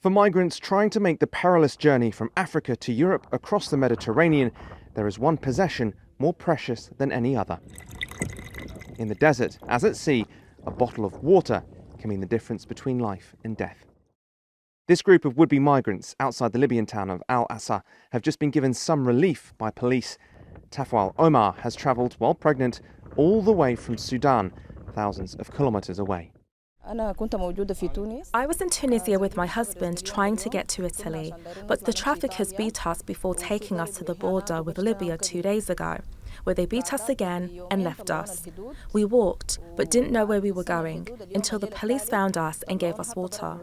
For migrants trying to make the perilous journey from Africa to Europe across the Mediterranean, there is one possession more precious than any other. In the desert, as at sea, a bottle of water can mean the difference between life and death. This group of would-be migrants outside the Libyan town of Al-Assa have just been given some relief by police. Tafwal Omar has travelled, while pregnant, all the way from Sudan, thousands of kilometres away. I was in Tunisia with my husband trying to get to Italy, but the traffic has beat us before taking us to the border with Libya 2 days ago, where they beat us again and left us. We walked, but didn't know where we were going until the police found us and gave us water.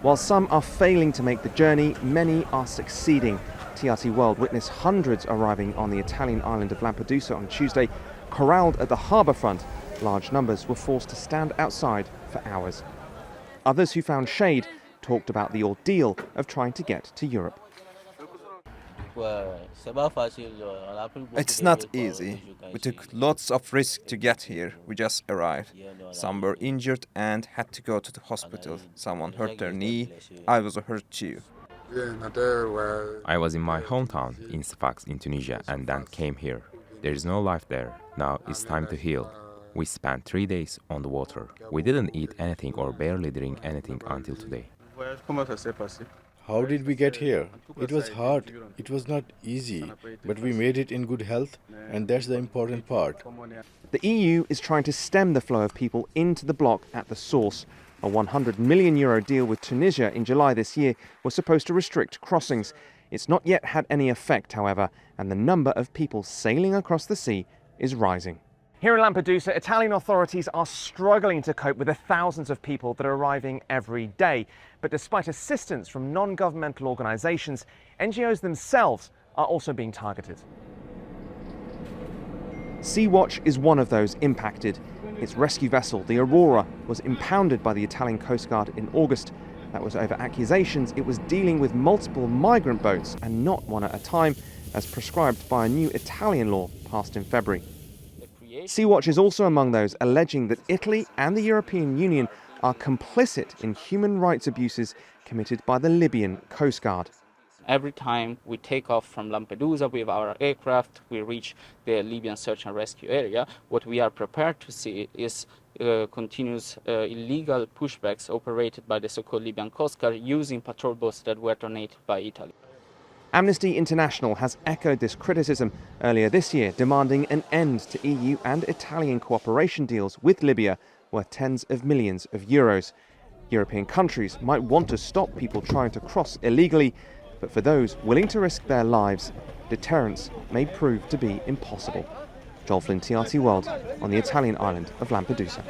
While some are failing to make the journey, many are succeeding. TRT World witnessed hundreds arriving on the Italian island of Lampedusa on Tuesday. Corralled at the harbour front, large numbers were forced to stand outside for hours. Others who found shade talked about the ordeal of trying to get to Europe. It's not easy. We took lots of risk to get here. We just arrived. Some were injured and had to go to the hospital. Someone hurt their knee. I was hurt too. I was in my hometown in Sfax in Tunisia and then came here. There is no life there. Now it's time to heal. We spent 3 days on the water. We didn't eat anything or barely drink anything until today. How did we get here? It was hard. It was not easy, but we made it in good health, and that's the important part. The EU is trying to stem the flow of people into the bloc at the source. A €100 million deal with Tunisia in July this year was supposed to restrict crossings. It's not yet had any effect, however, and the number of people sailing across the sea is rising. Here in Lampedusa, Italian authorities are struggling to cope with the thousands of people that are arriving every day. But despite assistance from non-governmental organisations, NGOs themselves are also being targeted. Sea-Watch is one of those impacted. Its rescue vessel, the Aurora, was impounded by the Italian Coast Guard in August. That was over accusations it was dealing with multiple migrant boats and not one at a time, as prescribed by a new Italian law passed in February. Sea-Watch is also among those alleging that Italy and the European Union are complicit in human rights abuses committed by the Libyan Coast Guard. Every time we take off from Lampedusa with our aircraft, we reach the Libyan search and rescue area. What we are prepared to see is continuous illegal pushbacks operated by the so-called Libyan Coast Guard using patrol boats that were donated by Italy. Amnesty International has echoed this criticism earlier this year, demanding an end to EU and Italian cooperation deals with Libya worth tens of millions of euros. European countries might want to stop people trying to cross illegally, but for those willing to risk their lives, deterrence may prove to be impossible. Joel Flynn, TRT World, on the Italian island of Lampedusa.